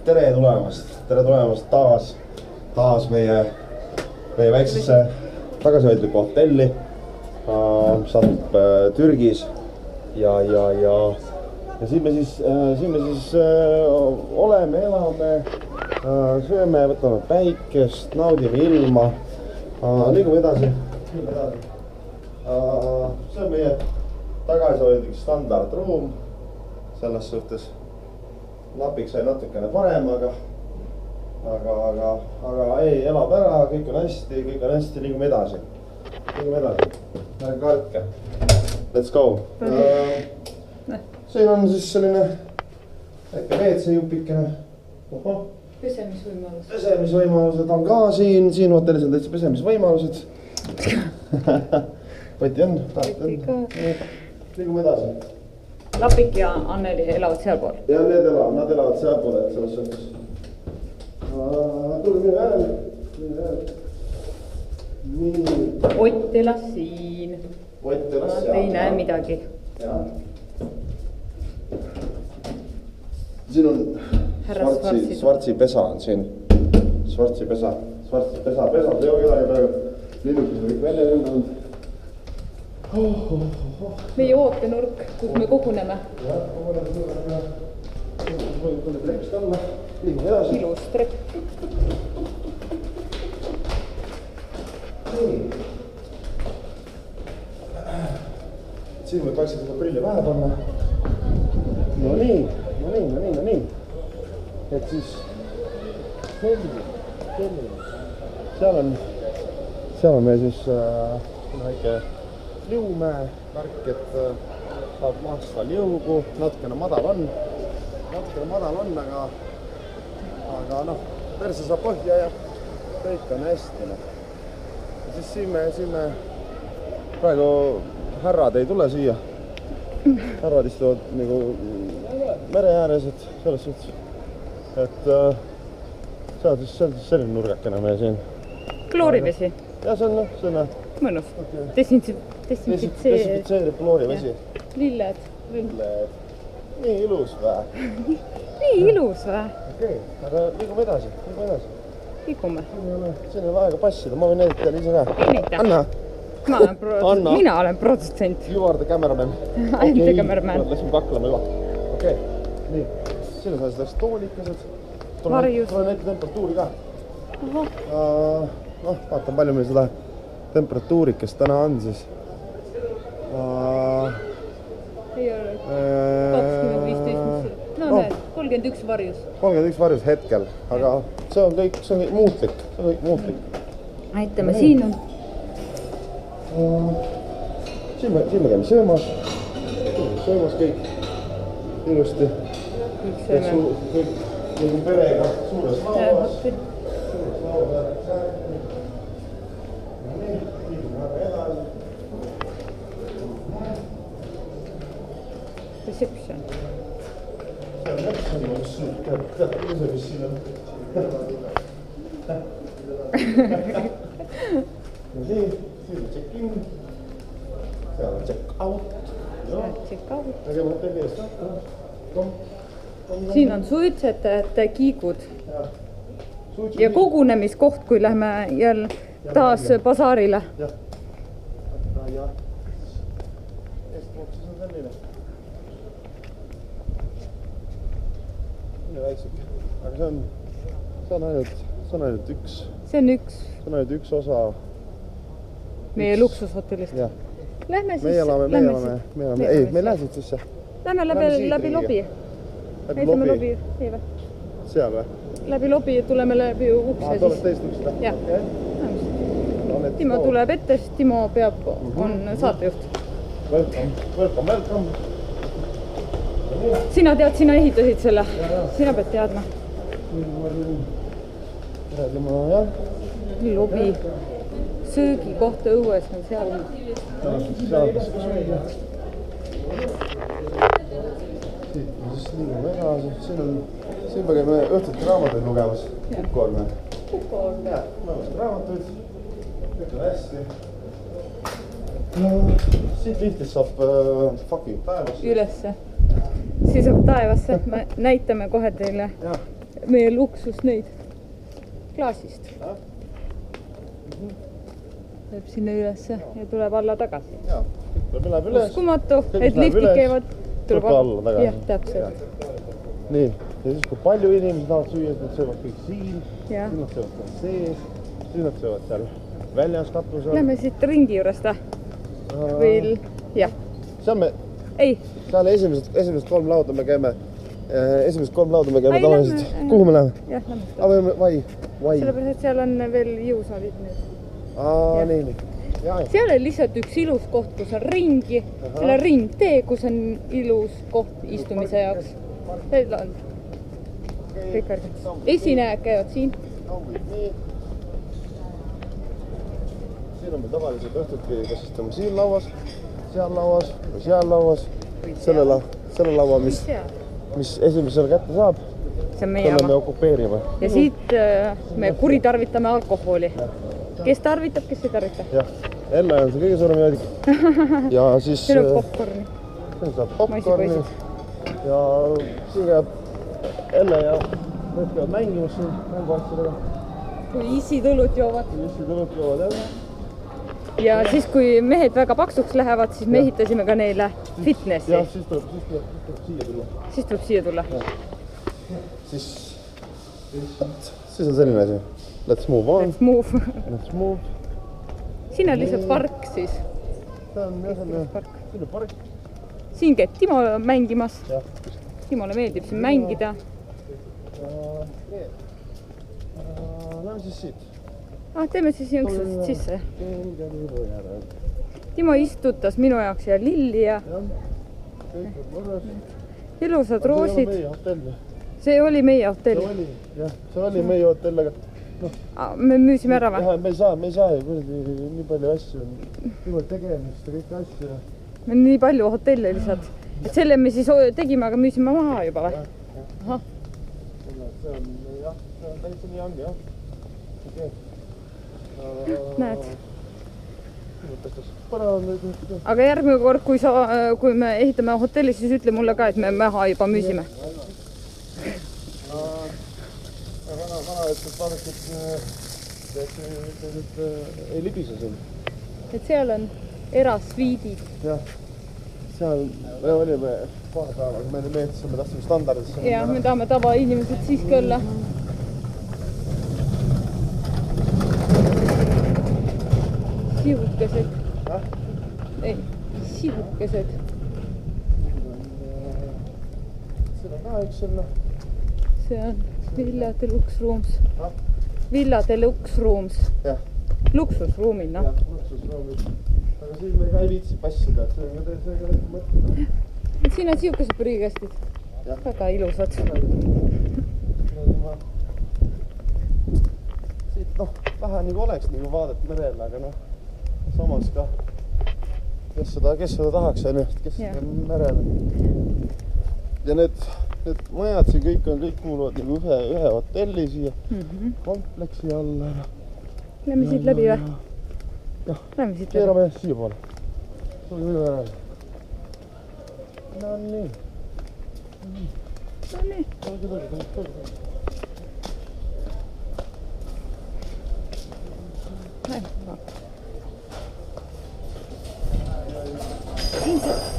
Tere tulemast taas meie väiksesse tagasihoidlikku hotelli. Mis asub Türgis ja siin me siis oleme, elame, sööme, võtame päikest, naudime ilma, liigume edasi. See on meie tagasihoidlik standardruum selles suhtes. Napiks sai natukene parem, aga ei, elab ära, kõik on hästi, liigume edasi. Ärge kartke. Let's go. Siin on siis selline väike WC-jupikene. Pesemisvõimalused on ka siin hotellis on täitsa pesemisvõimalused. Võti on, liigume edasi. Lapik ja Anneli elavad sealpool. Ja nad elavad sealpool, et selles suhtes. Tule minu järel. Nii. Ott elas siin. Nad ei näe midagi. Siin on Svartsi pesa on siin. Svartsi pesa. See ei ole kedagi praegu. Linnukesed kõik välja lennanud. Meie ootenurk, kus me koguneme. Tuleb trepist alla, liigume edasi. Ilus trepp. Siin võib vaikselt juba prilli pähe panna. No nii. Et siis seal on meil siis väike liumäe värk, et saab maasta liugu, natukene madal on, aga noh, perse saab põhja ja kõik on hästi. Ja siis siin me praegu härrad ei tule siia. Härrad istuvad nagu mere ääres, et selles suhtes, et see on siis selline nurgakene me siin. Kloorivesi. Ja see on mõnus. Desinfitseerib kloorivesi. Lilled. Nii ilus vä? Okei, aga liigume edasi. Liigume. Siin ei ole aega passida, ma võin näidata teile ise ka. Anna. Mina olen produtsent. You are the cameraman. I am the cameraman. Läksime kaklema juba. Okei, nii. Siin on selleks toolikesed. Varjus. Tule näite temperatuuri ka. Vaatan palju meil seda temperatuurikest täna on siis. Ei ole 20-15. No näed, 31 varjus. 31 varjus hetkel, aga see on kõik muutlik. Näitame, siin on. Siin me käime söömas. Söömas kõik ilusti. Kõik nagu perega suures lauas. Reception. Siin on check-in. Seal on check-out. Siin on suitsetajate kiigud. Ja kogunemiskoht, kui lähme jälle taas basaarile. Aga see on ainult üks. See on üks osa. Meie luksushotellist. Lähme siis. Me elame. Ei, me ei lähe siit sisse. Lähme läbi lobi. Näitame lobi. Ei või? Seal või? Läbi lobi tuleme läbi ukse siis. Tuled teist ukse? Jah. Timo tuleb ette, siis Timo on saatejuht. Welcome. Sina tead, sina ehitasid selle. Sina pead teadma. Lobi. Söögikohta õues on seal. Siit me siis liigume edasi. Siin me käime õhtuti raamatuid lugemas. Kukuorme. Jah, loemas raamatuid. Kõik on hästi. Siit lihtist saab fucking taevasse. Ülesse. Siis saab taevasse. Me näitame kohe teile meie luksus neid klaasist. Läheb sinna ülesse ja tuleb alla tagasi. Jaa, läheb üles. Uskumatu, et liftid käivad. Tuleb alla tagasi. Jah, täpselt. Nii, ja siis kui palju inimesed tahavad süüa, siis nad söövad kõik siin. Siis nad söövad seal sees. Siis nad söövad seal väljas katusel. Lähme siit ringi juurest või jah. Seal me... Ei. Seal esimesed 3 lauda me käime. Esimesed 3 lauda me käime tavaliselt. Kuhu me läheme? Jah, lähme. Vai. Sellepärast, et seal on veel jõusaalid nüüd. Nii. Seal on lihtsalt üks ilus koht, kus on ringi. Seal on ringtee, kus on ilus koht istumise jaoks. Seal on kõik värgid. Esinejad käivad siin. Siin on meil tavaliselt õhtuti, kas istume siin lauas, seal lauas või seal lauas. Selle laua, mis esimesele kätte saab, selle me okupeerime. Ja siit me kuritarvitame alkoholi. Kes tarvitab, kes ei tarvita? Jah, Elle on see kõige suurem joodik. Ja siis... Siin on popcorni. Siin saab popcorni. Ja siin käib Elle ja need käivad mängimas siin mänguasjadega. Kui isitõlut joovad. Jah. Ja siis, kui mehed väga paksuks lähevad, siis me ehitasime ka neile fitnessi. Jah, siis tuleb siia tulla. Siis tuleb siia tulla. Siis on selline asi. Let's move on. Let's move. Siin on lihtsalt park siis. Siin on park. Siin käib Timo mängimas. Timole meeldib siin mängida. Lähme siis siit. Teeme siis jõnksust sisse. Timo istutas minu jaoks ja Lilli ja ilusad roosid. See oli meie hotell. See oli meie hotell, aga me müüsime ära või? Me ei saa ju nii palju asju, nii palju tegemist ja kõik asju. Me nii palju hotelle lihtsalt. Et selle me siis tegime, aga müüsime maha juba või? Ahah. See on täitsa nii on, jah. Näed. Aga järgmine kord, kui me ehitame hotelli, siis ütle mulle ka, et me maha juba müüsime. Vana ütles vaadake, et ei libise siin. Et seal on erasviidid. Jah, seal me olime paar päeva, aga meile meeldis, me tahtsime standardisse. Jah, me tahame tavainimesed siiski olla. Sihukesed. Ei, sihukesed. Siin on ka üks selle. See on Villa Deluxe Rooms. Villa Deluxe Rooms. Jah. Luksusruumid, noh. Jah, luksusruumid. Aga siin me ka ei viitsi passida, et see on ka mõtlema. Siin on sihukesed prügikastid. Väga ilusad. Siit, vähe nagu oleks nagu vaadet merele, aga samas ka, kes seda tahaks, kes seda merele. Ja need majad siin kõik kuuluvad nagu ühe hotelli siia kompleksi alla. Lähme siit läbi või? Jah, lähme siit läbi. Keerame siia poole. Tuli minu ära. No nii.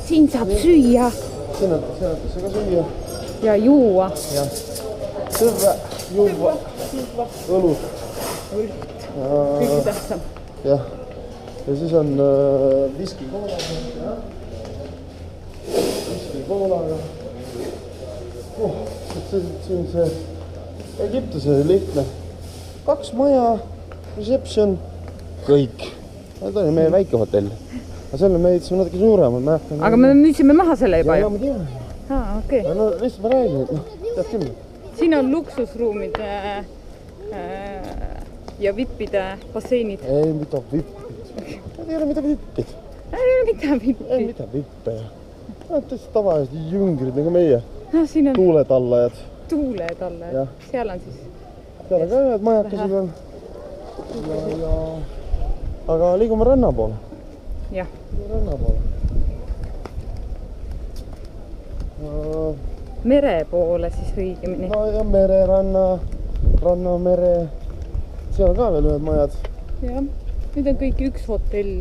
Siin saab süüa. Siin on ka süüa. Ja juua. Jah. Sõvä, juua, õlut. Kõige tähtsam. Jah. Ja siis on viski koolaga. Viski koolaga. See on see Egiptuse lihtne. 2 maja, reception, kõik. Need oli meie väike hotell. Aga selle me ehitasime natuke suurema. Aga me müüsime maha selle juba ju? Ja, ma tean. Okei. No lihtsalt ma räägin, tead küll. Siin on luksusruumid ja vippide basseinid. Ei, mida vippid. Need ei ole mida vippid. Ei ole mida vippid. Ei, mida vippe. Nad tõesti tavalised jüngrid nagu meie. Siin on tuuletallajad. Tuuletallajad. Seal on siis. Seal on ka ühed majakesed on. Aga liigume ranna poole. Jah. Ranna poole. mere poole siis õigemini. no ja mere, ranna, mere. seal on ka veel ühed majad. jah, nüüd on kõik üks hotell.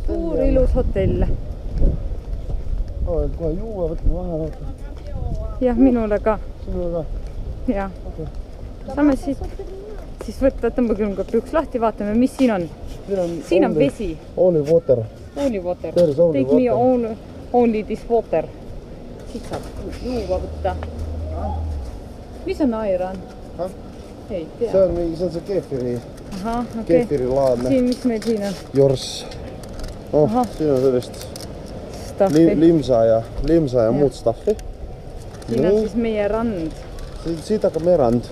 suur ilus hotell. kohe juua, võtame vahele. jah, minule ka. sinule ka? jah okay.. saame siis võtta, tõmbage nüüd üks lahti, vaatame, mis siin on. siin on vesi. Only water. Only water. There's only Take me water. only this water. Siit saab juua võtta. mis on airan? ei tea. see on mingi, see on see keefiri. ahah, okei. Keefirilaadne. siin, mis meil siin on? Jors. siin on sellist limsa ja muud staffi. siin on siis meie rand. Siit hakkab meie rand.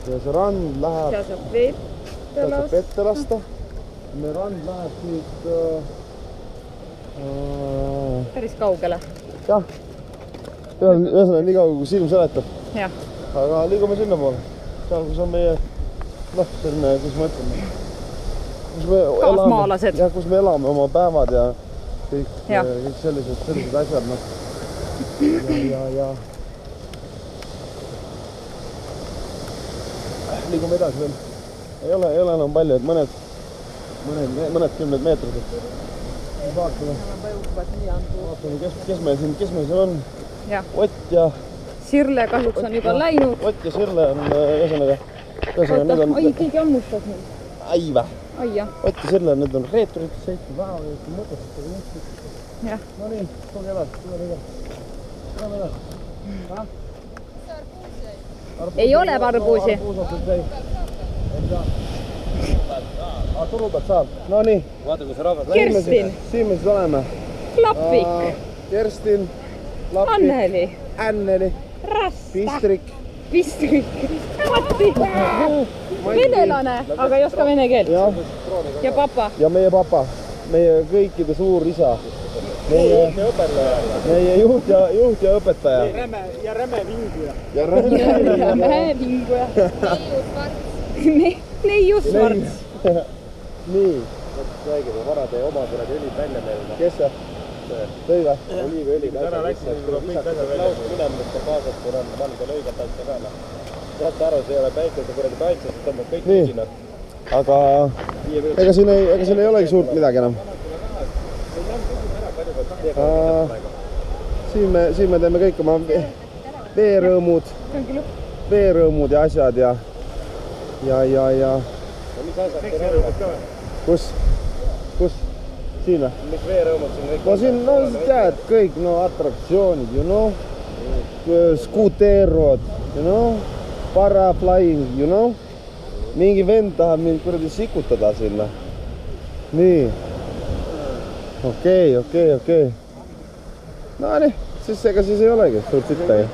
ja see rand läheb... seal saab vette lasta. Meie rand läheb siit... päris kaugele. jah. ühesõnaga nii kaugele, kui silm seletab. jah. aga liigume sinna poole. seal, kus on meie... selline, kus ma ütlen... kaasmaalased. jah, kus me elame oma päevad ja kõik sellised asjad, ja liigume edasi veel. Ei ole enam palju, et mõned kümned meetrid. Vaatame, kes meil siin on. Ott ja... Sirle kahjuks on juba läinud. Ott ja Sirle on ühesõnaga nüüd on... Oi, keegi ammustas nüüd. Ai vä. Ai jah. Ott ja Sirle nüüd on reeturid, sõitnud päeva ja mõtestad. Jah. No nii, tulge edasi, tulge edasi. Ei ole varbuusi. Turu pealt saab. No nii. Vaata, kui see rahvas Kerstin. Siin me siis oleme. Klapvik. Kerstin. Anneli. Anneli. Rasta. Pistrik. Matti. Venelane, aga ei oska vene keelt. Ja papa. Ja meie papa. Meie kõikide suur isa. Meie juht ja õpetaja. ja räme vinguja. Ja räme vinguja. Neiu Svarts. Nii. Räägime, vara teie oma kuradi õlid välja meelda. Kes see? Tõi või? Oliiviõli. Täna läksin, tuleb kõik asja välja. Minemiste kaasas, kui on valge lõigata asja ka. Saate aru, see ei ole päikese kuradi kaitses, see tõmbab kõik üsina. Aga ega siin ei olegi suurt midagi enam. Siin me teeme kõik oma veerõõmud ja asjad ja... Mis asjad siin on? Kus? Siin või? Mis veerõõmud siin kõik? No siin, tead, kõik, atraktsioonid, skuuterod, paraflying, mingi vend tahab mind kuradi sikutada sinna. Nii. Okei. No nii, siis ega siis ei olegi suurt sitta ju.